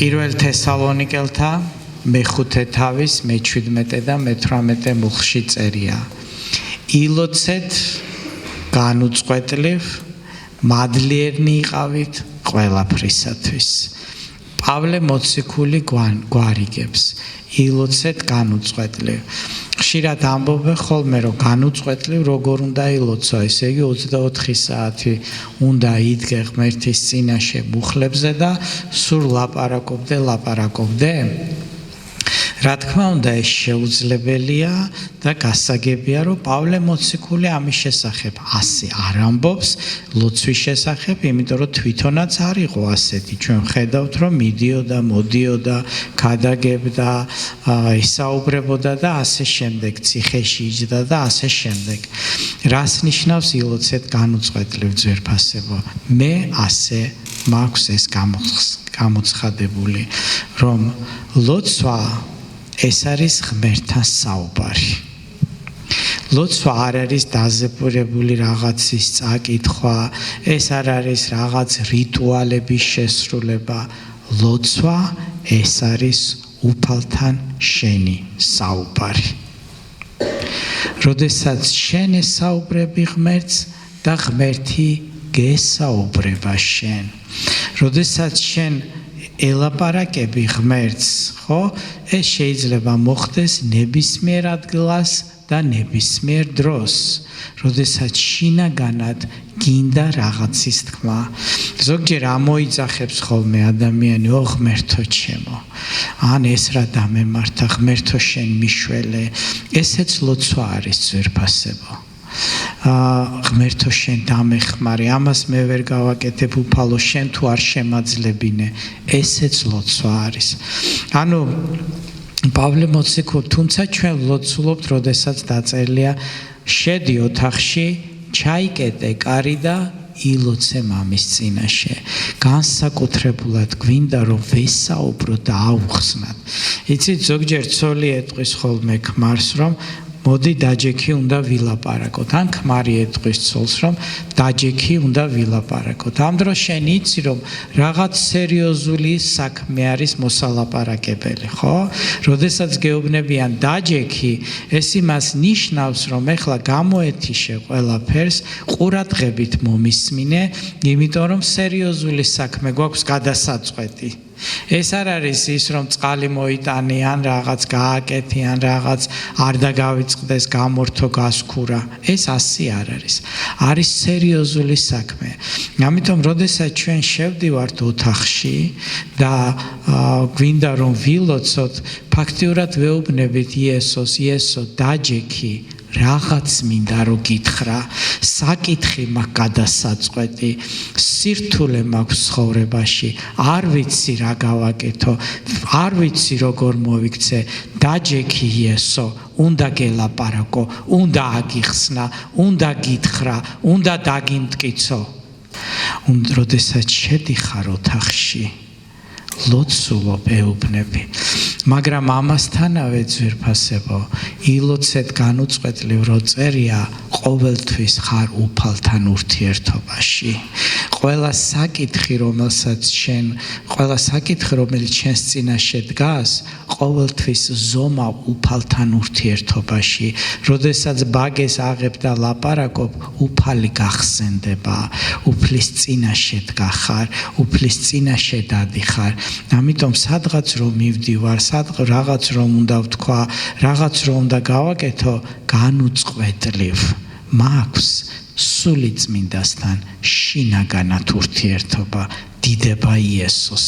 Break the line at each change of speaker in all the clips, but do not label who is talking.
პირველ თესალონიკელთა მეხუთე თავის მე-17 და მე-18 მუხლში წერია. ილოცეთ განუწყვეტლივ, მადლიერნი იყავით ყველაფრისათვის. პავლე მოციქული გვარიგებს. ილოცეთ განუწყვეტლივ. ხშირად ამბობენ ხოლმე, რომ განუწყვეტლივ როგორ უნდა ილოცო, ესე იგი 24 საათი უნდა იდგე ღმერთის წინაშე მუხლებზე და სულ ლაპარაკობდე. რა თქმა უნდა, ეს შეუძლებელია და გასაგებია, რომ პავლე მოციქული ამის შესახებ ასე არ ამბობს, ლოცვის შესახებ, იმიტომ რომ თვითონაც არ იყო ასეთი. ჩვენ ხედავთ, რომ მიდიოდა, მოდიოდა, გადაგებდა, ისაუბრებოდა და ასე შემდეგ, ციხეში იჯდა და ასე შემდეგ. რას ნიშნავს ილოცეთ განუწყვეტლივ ძვირფასებო? მე ასე მაქვს ეს გამოცხადებული, რომ ლოცვა ეს არის ღმერთთან საუბარი. ლოცვა არ არის დაზეპურებული რაღაცის წაკითხვა, ეს არ არის რაღაც რიტუალების შესრულება. ლოცვა ეს არის უფალთან შენი საუბარი. როდესაც შენ ესაუბრები ღმერთს და ღმერთი გესაუბრება შენ. როდესაც შენ ელაპარაკები ღმერთს, ხო? ეს შეიძლება მოხდეს ნებისმიერ ადგილას და ნებისმიერ დროს. როდესაც შინაგანად გინდა რაღაცის თქმა. ზოგჯერ ამოიძახებს ხოლმე ადამიანი, ო ღმერთო ჩემო, ან ეს რა დამემართა, ღმერთო შენ მიშველე. ესეც ლოცვა არის ძვირფასებო. ღმერთო შენ დამეხმარე, ამას მე ვერ გავაკეთებ უფალო, შენ თუ არ შემაძლებინე, ესეც ლოცვა არის. ანუ პავლე მოციქული, თუმცა ჩვენ ლოცულობთ, როდესაც დაწერილია შედი ოთახში, ჩაიკეტე კარი და ილოცე მამის წინაშე. განსაკუთრებულად გვინდა რომ ვესაუბრო და აუხსნათ. იცით, ზოგჯერ ცოლი ეტყვის ხოლმე ქმარს, რომ მოდი დაჯექი უნდა ვილაპარაკოთ, ან ქმარი ეტყვის ცოლს, რომ დაჯექი უნდა ვილაპარაკოთ. ამ დროს შენ იცი, რომ რაღაც სერიოზული საქმე არის მოსალაპარაკებელი, ხო? როდესაც გეუბნებიან დაჯექი, ეს იმას ნიშნავს, რომ ეხლა გამოეთიშე ყველაფერს, ყურადღებით მომისმინე, იმიტომ რომ სერიოზული საქმე გვაქვს გადასაწყვეტი. ეს არ არის ის, რომ წყალი მოიტანი, ან რაღაც გააკეთი, ან რაღაც არ დაგავიწყდეს, გამორთო, გასქურა. ეს ასე არ არის. არის სერიოზული საქმე. ამიტომ, როდესაც ჩვენ შევდივართ ოთახში და გვინდა რომ ვილოცოთ, ფაქტიურად ვეუბნებით იესოს, იესო, დაჯექი. რაღაც მინდა რომ გითხრა, საკითხი მაქვს გადასაწყვეტი, სირთულე მაქვს ცხოვრებაში, არ ვიცი რა გავაკეთო, არ ვიცი როგორ მოვიქცე, დაჯექი იესო, უნდა გელაპარაკო, უნდა აგიხსნა, უნდა გითხრა, უნდა დაგიმტკიცო. როდესაც შედიხარ ოთახში, ლოცულობ ეუბნები, მაგრამ ამასთანავე ძვირფასებო, ილოცეთ განუწყვეტლივ რო წერია, ყოველთვის ხარ უფალთან ურთიერთობაში. ყველა საკითხი, რომელიც შენს წინაშე დგას, ყოველთვის ზომავ უფალთან ურთიერთობაში. როდესაც ბაგეს აღებ და ლაპარაკობ, უფალი გახსენდება, უფლის წინაშე დგახარ, უფლის წინაშე დადიხარ. ამიტომ სადღაც რომ მივდივარ, რაღაც რომ უნდა ვთქვა, რაღაც რომ უნდა გავაკეთო, განუწყვეტლივ მაქვს სული წმინდასთან შინაგანად ურთიერთობა, დიდება იესოს.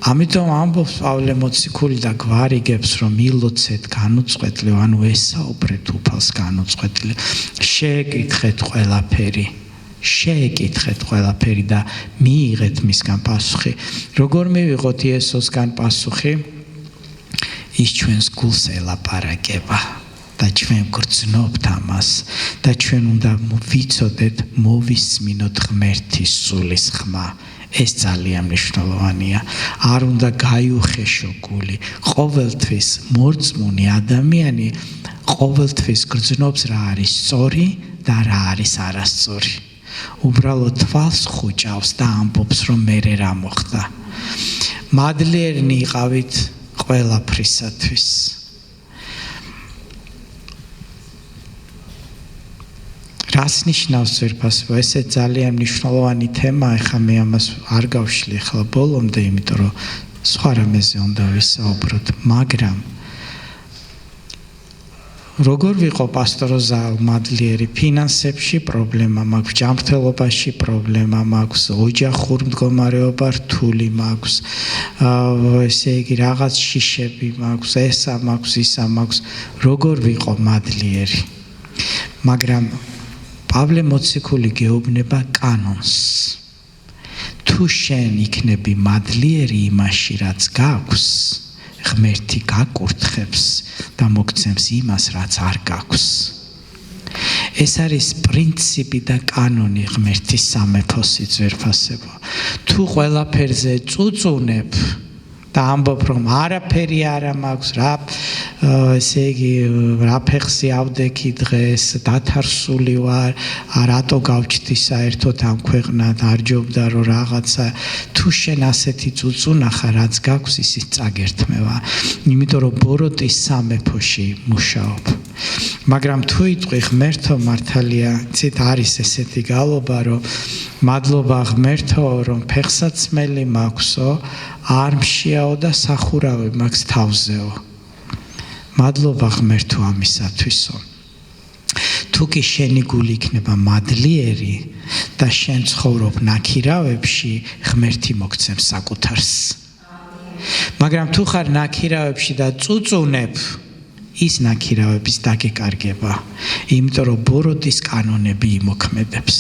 ამიტომ ამბობს პავლე მოციქული და გვარიგებს, რომ ილოცეთ განუწყვეტლივ, ანუ ესაუბრეთ უფალს განუწყვეტლივ, შეეკითხეთ ყველაფერი და მიიღეთ მისგან პასუხი. როგორ მივიღოთ იესოსგან პასუხი? ის ჩვენს გულს ელაპარაკება და ჩვენ გრძნობთ ამას და ჩვენ უნდა ვიცოდეთ, მოვისმინოთ ღმერთის სულის ხმა. ეს ძალიან მნიშვნელოვანია. არ უნდა გაიუხეშო გული. ყოველთვის მორწმუნე ადამიანი ყოველთვის გრძნობს რა არის სწორი და რა არის არასწორი. უბრალოდ თვალს ხუჭავს და ამბობს, რომ მერე რა მოხდა. მადლიერნი იყავით ყველაფრისათვის. რას ნიშნავს ძვირფასობა? ესე ძალიან მნიშვნელოვანი თემაა, ეხლა მე ამას არ გავშლი ახლა ბოლომდე, იმიტომ რომ სხვა რამეზე უნდა ვისაუბროთ, მაგრამ როგორ ვიყო პასტოროზა მადლიერი? ფინანსებში პრობლემა მაქვს, ჯანმრთელობაში პრობლემა მაქვს, ოჯახურ მდგომარეობა რთული მაქვს, ესე იგი რაღაც შიშები მაქვს, ესა მაქვს, ისა მაქვს. როგორ ვიყო მადლიერი? მაგრამ პავლე მოციქული გეუბნება კანონს. თუ შენ იქნები მადლიერი იმაში, რაც გაქვს, ღმერთი გაკურთხებს და მოგცემს იმას, რაც არ გაქვს. ეს არის პრინციპი და კანონი ღმერთის სამეფოსი ძვირფასებო. თუ ყველაფერზე წუწუნებ და ამბობ, რომ არაფერი არ მაქვს, ესე იგი რა ფეხზე ავდექი დღეს, დათარსული ვარ, რატო გავჩდი საერთოდ ამ ქვეყნად, არ ჯობდა რომ რაღაცა. თუ შენ ასეთი წუწუნახა, რაც გაქვს, ისიც წაგერთმევა, იმიტომ რომ ბოროტის სამეფოში მუშაობ. მაგრამ თუ იტყვი ღმერთო მართალია, ცით არის ესეთი გალობა, რომ მადლობა ღმერთო, რომ ფეხსაცმელი მაქვსო, არ მშიაო და სახურავი მაქვს თავზეო. მადლობა ღმერთო ამისათვისო. თუ კი შენი გული იქნება მადლიერი და შენ ცხოვრობ ნაქირავებში, ღმერთი მოგცემს საკუთარს. მაგრამ თუ ხარ ნაქირავებში და წუწუნებ, ის ნაქირავების დაგეკარგება, იმიტომ რომ ბოროტის კანონები იმოქმედებს.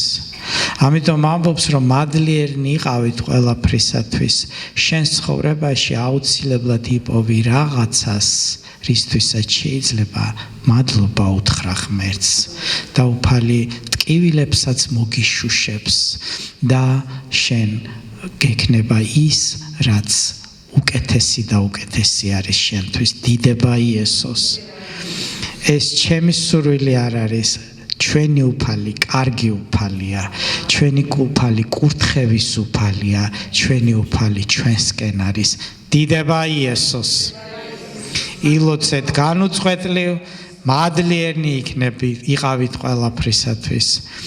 ამიტომ ამბობს, რომ მადლიერნი იყავით ყველაფრისათვის, შენ ცხოვრებაში აუცილებლად იპოვი რაღაცას, რისთვისაც შეიძლება მადლობა უთხრა ღმერთს და უფალი ტკივილებსაც მოგიშუშებს და შენ გექნება ის, რაც უკეთესი და უკეთესი არის შენთვის. დიდება იესოს. ეს ჩემი სურვილი არ არის. ჩვენი უფალი კარგი უფალია, ჩვენი უფალი კურთხევის უფალია, ჩვენი უფალი ჩვენსკენ არის. დიდება იესოს. ილოცეთ განუწყვეტლივ, მადლიერნი იყავით ყველაფრისათვის.